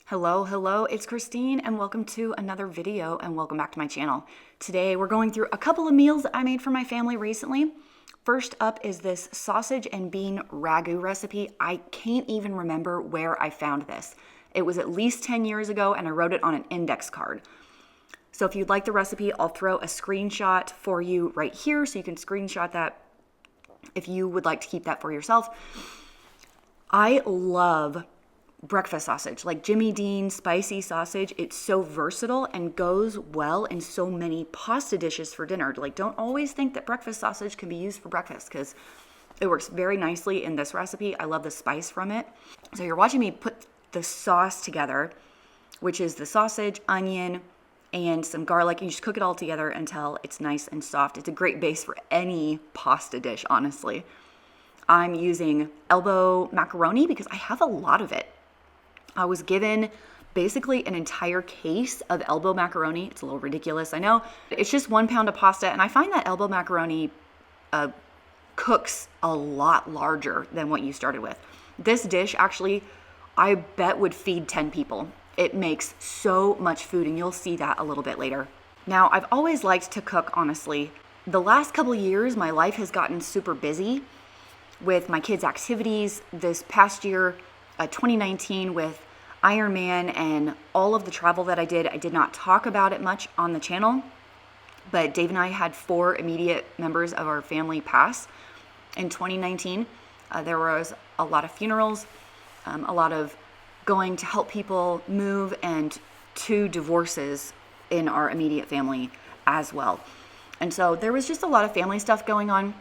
Hello, it's Christine and welcome to another video and welcome back to my channel. Today we're going through a couple of meals that I made for my family recently. First up is this sausage and bean ragu recipe. I can't even remember where I found this. It was at least 10 years ago and I wrote it on an index card. So if you'd like the recipe, I'll throw a screenshot for you right here so you can screenshot that if you would like to keep that for yourself. I love breakfast sausage, like Jimmy Dean spicy sausage. It's so versatile and goes well in so many pasta dishes for dinner. Like, don't always think that breakfast sausage can be used for breakfast because it works very nicely in this recipe. I love the spice from it. So you're watching me put the sauce together, which is the sausage, onion, and some garlic. You just cook it all together until it's nice and soft. It's a great base for any pasta dish, honestly. I'm using elbow macaroni because I have a lot of it. I was given basically an entire case of elbow macaroni. It's a little ridiculous, I know. It's just 1 pound of pasta, and I find that elbow macaroni cooks a lot larger than what you started with. This dish actually, I bet would feed 10 people. It makes so much food, and you'll see that a little bit later. Now, I've always liked to cook, honestly. The last couple of years, my life has gotten super busy with my kids' activities. This past year, 2019, with Ironman and all of the travel that I did not talk about it much on the channel, but Dave and I had 4 immediate members of our family pass in 2019. There was a lot of funerals, a lot of going to help people move, and 2 divorces in our immediate family as well. And so there was just a lot of family stuff going on.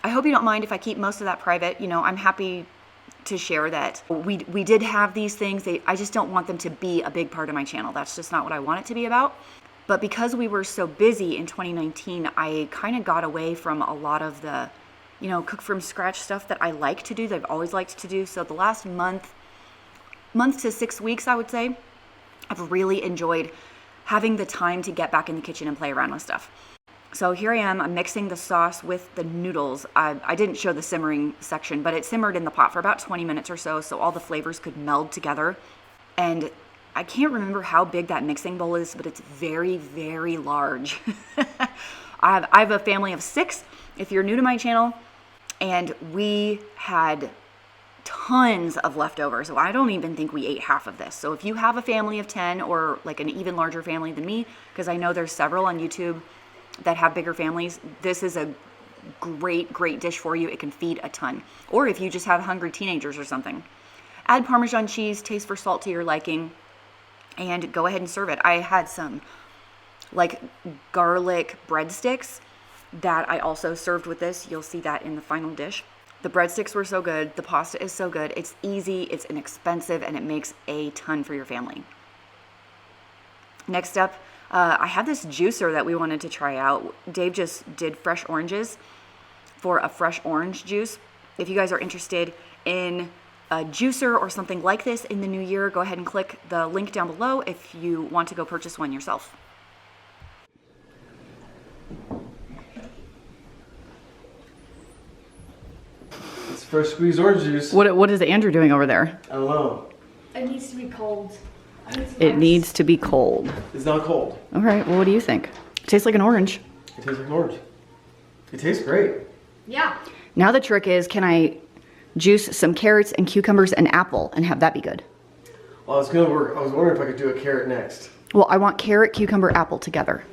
I hope you don't mind if I keep most of that private. You know, I'm happy to share that we did have these things. I just don't want them to be a big part of my channel. That's just not what I want it to be about. But because we were so busy in 2019, I kind of got away from a lot of the, cook from scratch stuff that I like to do, that I've always liked to do. So the last month to 6 weeks, I would say, I've really enjoyed having the time to get back in the kitchen and play around with stuff. So here I am, I'm mixing the sauce with the noodles. I didn't show the simmering section, but it simmered in the pot for about 20 minutes or so all the flavors could meld together. And I can't remember how big that mixing bowl is, but it's very, very large. I have a family of 6, if you're new to my channel, and we had tons of leftovers. So I don't even think we ate half of this. So if you have a family of 10 or like an even larger family than me, because I know there's several on YouTube that have bigger families, this is a great dish for you. It can feed a ton. Or if you just have hungry teenagers or something. Add Parmesan cheese, taste for salt to your liking, and go ahead and serve it. I had some like garlic breadsticks that I also served with this. You'll see that in the final dish. The breadsticks were so good. The pasta is so good. It's easy, it's inexpensive, and it makes a ton for your family. Next up, I have this juicer that we wanted to try out. Dave just did fresh oranges for a fresh orange juice. If you guys are interested in a juicer or something like this in the new year, go ahead and click the link down below if you want to go purchase one yourself. It's fresh squeezed orange juice. What is Andrew doing over there? I don't know. It needs to be cold. It needs to be cold. It's not cold. All right, well, what do you think? It tastes like an orange. It tastes like an orange. It tastes great. Yeah. Now the trick is, can I juice some carrots and cucumbers and apple and have that be good? Well, it's gonna work. I was wondering if I could do a carrot next. Well, I want carrot, cucumber, apple together.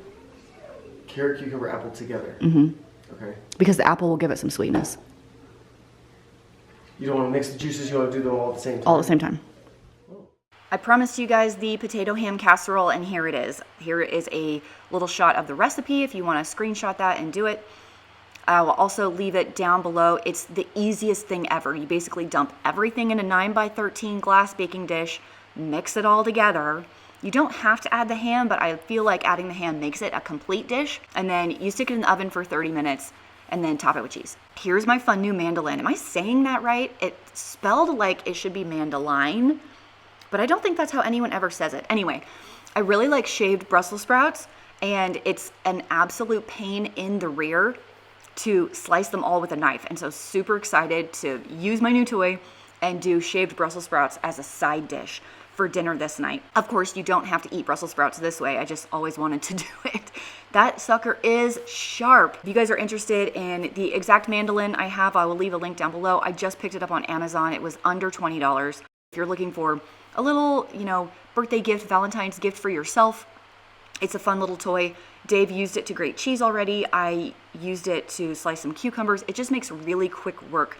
Carrot, cucumber, apple together. Mm-hmm. Okay. Because the apple will give it some sweetness. You don't want to mix the juices, you want to do them all at the same time? All at the same time. I promised you guys the potato ham casserole, and here it is. Here is a little shot of the recipe if you want to screenshot that and do it. I will also leave it down below. It's the easiest thing ever. You basically dump everything in a 9x13 glass baking dish, mix it all together. You don't have to add the ham, but I feel like adding the ham makes it a complete dish. And then you stick it in the oven for 30 minutes and then top it with cheese. Here's my fun new mandolin. Am I saying that right? It's spelled like it should be mandoline, but I don't think that's how anyone ever says it. Anyway, I really like shaved Brussels sprouts, and it's an absolute pain in the rear to slice them all with a knife. And so super excited to use my new toy and do shaved Brussels sprouts as a side dish for dinner this night. Of course, you don't have to eat Brussels sprouts this way. I just always wanted to do it. That sucker is sharp. If you guys are interested in the exact mandolin I have, I will leave a link down below. I just picked it up on Amazon. It was under $20. If you're looking for a little, birthday gift, Valentine's gift for yourself, it's a fun little toy. Dave used it to grate cheese already. I used it to slice some cucumbers. It just makes really quick work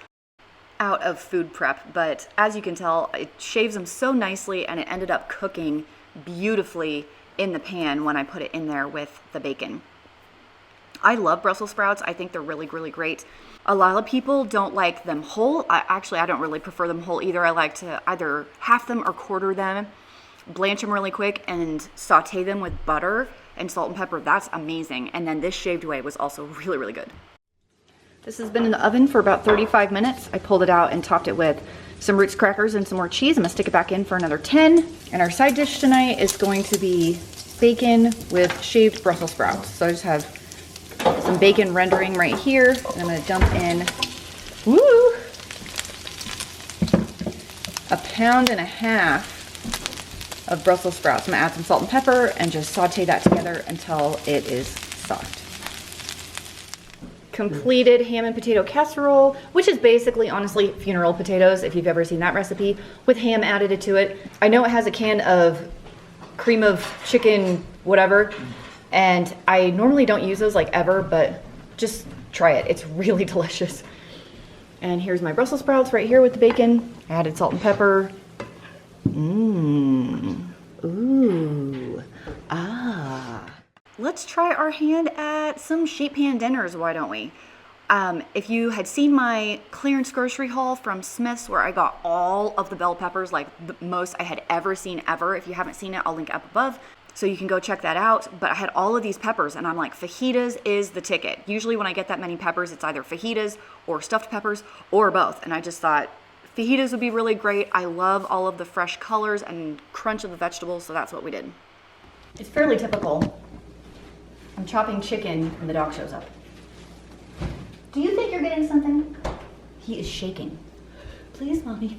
out of food prep, but as you can tell, it shaves them so nicely, and it ended up cooking beautifully in the pan when I put it in there with the bacon. I love Brussels sprouts. I think they're really, really great. A lot of people don't like them whole. I don't really prefer them whole either. I like to either half them or quarter them, blanch them really quick, and saute them with butter and salt and pepper. That's amazing. And then this shaved way was also really, really good. This has been in the oven for about 35 minutes. I pulled it out and topped it with some Ritz crackers and some more cheese. I'm gonna stick it back in for another 10. And our side dish tonight is going to be bacon with shaved Brussels sprouts. So I just have some bacon rendering right here. And I'm gonna dump in, a pound and a half of Brussels sprouts. I'm gonna add some salt and pepper and just saute that together until it is soft. Completed ham and potato casserole, which is basically, honestly, funeral potatoes, if you've ever seen that recipe, with ham added to it. I know it has a can of cream of chicken, whatever, and I normally don't use those like ever, but just try it. It's really delicious. And here's my Brussels sprouts right here with the bacon. I added salt and pepper. Ooh. Ah. Let's try our hand at some sheet pan dinners, why don't we? If you had seen my clearance grocery haul from Smith's where I got all of the bell peppers, like the most I had ever seen ever. If you haven't seen it, I'll link up above so you can go check that out. But I had all of these peppers and I'm like, fajitas is the ticket. Usually when I get that many peppers, it's either fajitas or stuffed peppers or both. And I just thought fajitas would be really great. I love all of the fresh colors and crunch of the vegetables, so that's what we did. It's fairly typical. I'm chopping chicken and the dog shows up. Do you think you're getting something? He is shaking. Please, mommy.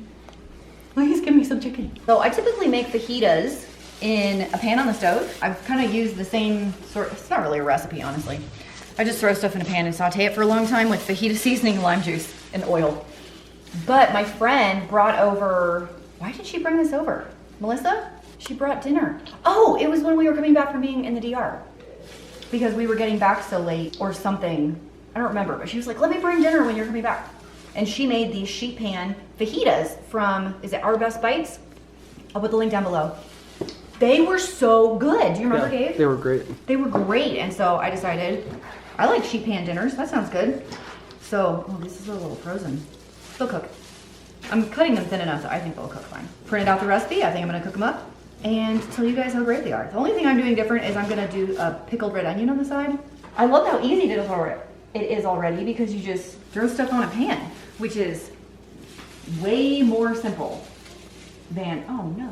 Please give me some chicken. So I typically make fajitas in a pan on the stove. I've kind of used the same sort, it's not really a recipe, honestly. I just throw stuff in a pan and saute it for a long time with fajita seasoning, lime juice, and oil. But my friend brought over, why did she bring this over? Melissa? She brought dinner. Oh, it was when we were coming back from being in the DR. Because we were getting back so late or something. I don't remember, but she was like, let me bring dinner when you're coming back. And she made these sheet pan fajitas from, is it Our Best Bites? I'll put the link down below. They were so good. Do you remember, Gabe? They were great. They were great. And so I decided, I like sheet pan dinners. That sounds good. So, oh, this is a little frozen. They'll cook. I'm cutting them thin enough that I think they'll cook fine. Printed out the recipe. I think I'm gonna cook them up and tell you guys how great they are. The only thing I'm doing different is I'm gonna do a pickled red onion on the side. I love how easy it is already because you just throw stuff on a pan, which is way more simple than, oh no,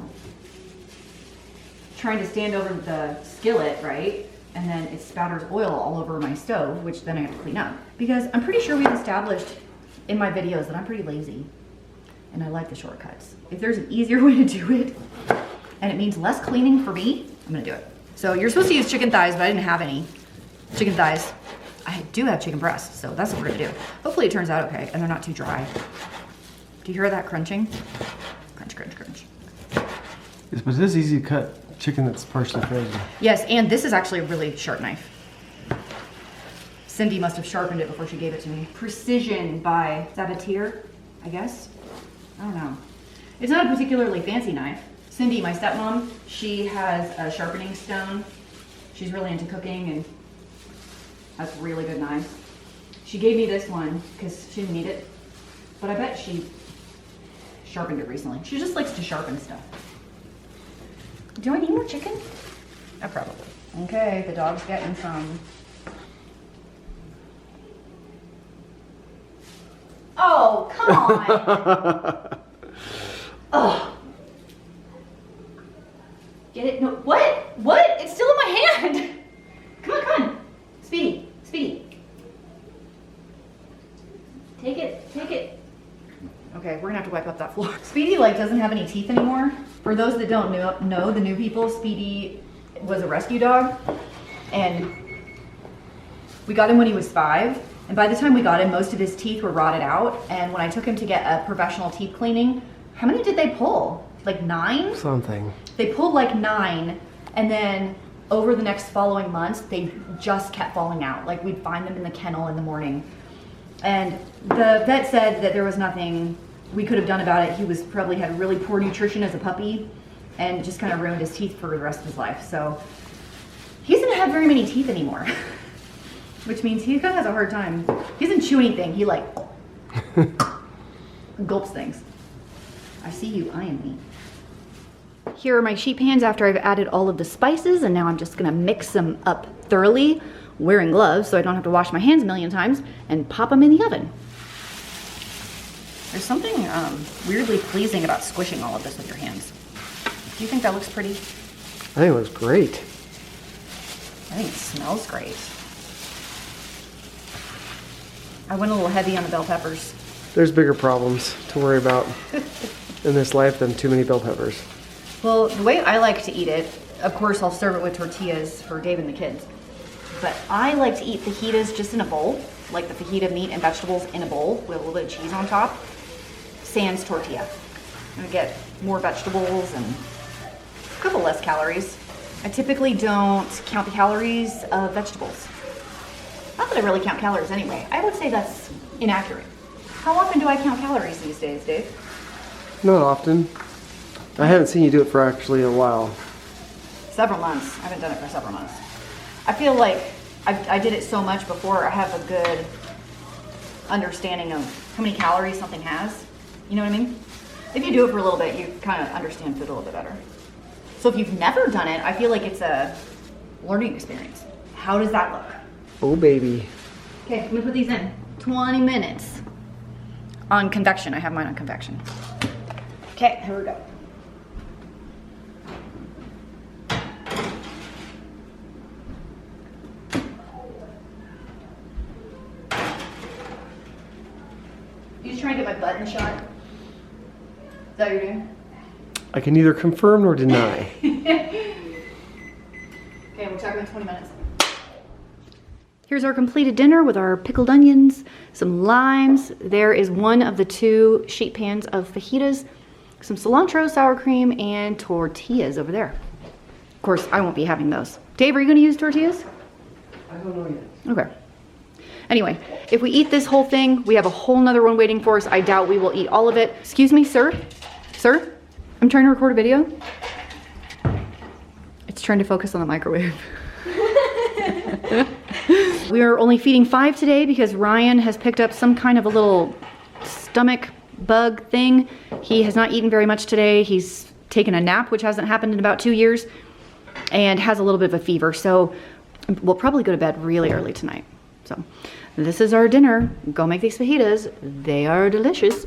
trying to stand over the skillet, right? And then it spatters oil all over my stove, which then I have to clean up. Because I'm pretty sure we've established in my videos that I'm pretty lazy and I like the shortcuts. If there's an easier way to do it, and it means less cleaning for me, I'm gonna do it. So you're supposed to use chicken thighs, but I didn't have any chicken thighs. I do have chicken breasts, so that's what we're gonna do. Hopefully it turns out okay, and they're not too dry. Do you hear that crunching? Crunch, crunch, crunch. Yes, but it is easy to cut chicken that's partially frozen. Yes, and this is actually a really sharp knife. Cindy must have sharpened it before she gave it to me. Precision by Tastier, I guess. I don't know. It's not a particularly fancy knife. Cindy, my stepmom, she has a sharpening stone. She's really into cooking and has really good knives. She gave me this one because she didn't need it, but I bet she sharpened it recently. She just likes to sharpen stuff. Do I need more chicken? Probably. Okay, the dog's getting some. Oh, come on. Oh. Get it? No, what? What? It's still in my hand. Come on, come on. Speedy, Speedy. Take it, take it. Okay, we're gonna have to wipe up that floor. Speedy like doesn't have any teeth anymore. For those that don't know, the new people, Speedy was a rescue dog, and we got him when he was 5. And by the time we got him, most of his teeth were rotted out. And when I took him to get a professional teeth cleaning, how many did they pull? Like 9? Something. They pulled like 9, and then over the next following months, they just kept falling out. Like we'd find them in the kennel in the morning. And the vet said that there was nothing we could have done about it. He was probably had really poor nutrition as a puppy and just kind of ruined his teeth for the rest of his life. So he doesn't have very many teeth anymore, which means he kind of has a hard time. He doesn't chew anything. He like gulps things. I see you eyeing me. Here are my sheet pans after I've added all of the spices, and now I'm just gonna mix them up thoroughly, wearing gloves so I don't have to wash my hands a million times, and pop them in the oven. There's something weirdly pleasing about squishing all of this with your hands. Do you think that looks pretty? I think it looks great. I think it smells great. I went a little heavy on the bell peppers. There's bigger problems to worry about in this life than too many bell peppers. Well, the way I like to eat it, of course I'll serve it with tortillas for Dave and the kids, but I like to eat fajitas just in a bowl, like the fajita meat and vegetables in a bowl with a little bit of cheese on top, sans tortilla. I'm gonna get more vegetables and a couple less calories. I typically don't count the calories of vegetables. Not that I really count calories anyway. I would say that's inaccurate. How often do I count calories these days, Dave? Not often. I haven't seen you do it for actually a while. Several months. I haven't done it for several months. I feel like I did it so much before I have a good understanding of how many calories something has. You know what I mean? If you do it for a little bit, you kind of understand food a little bit better. So if you've never done it, I feel like it's a learning experience. How does that look? Oh, baby. Okay, I'm gonna put these in. 20 minutes. On convection. I have mine on convection. Okay, here we go. You just trying to get my butt in the shot? Is that what you're doing? I can neither confirm nor deny. Okay, we're talking about 20 minutes. Here's our completed dinner with our pickled onions, some limes. There is one of the 2 sheet pans of fajitas, some cilantro, sour cream, and tortillas over there. Of course, I won't be having those. Dave, are you gonna use tortillas? I don't know yet. Okay. Anyway, if we eat this whole thing, we have a whole nother one waiting for us. I doubt we will eat all of it. Excuse me, sir? Sir? I'm trying to record a video. It's trying to focus on the microwave. We are only feeding 5 today because Ryan has picked up some kind of a little stomach bug thing. He has not eaten very much today. He's taken a nap, which hasn't happened in about 2 years, and has a little bit of a fever. So we'll probably go to bed really early tonight. So this is our dinner. Go make these fajitas. They are delicious.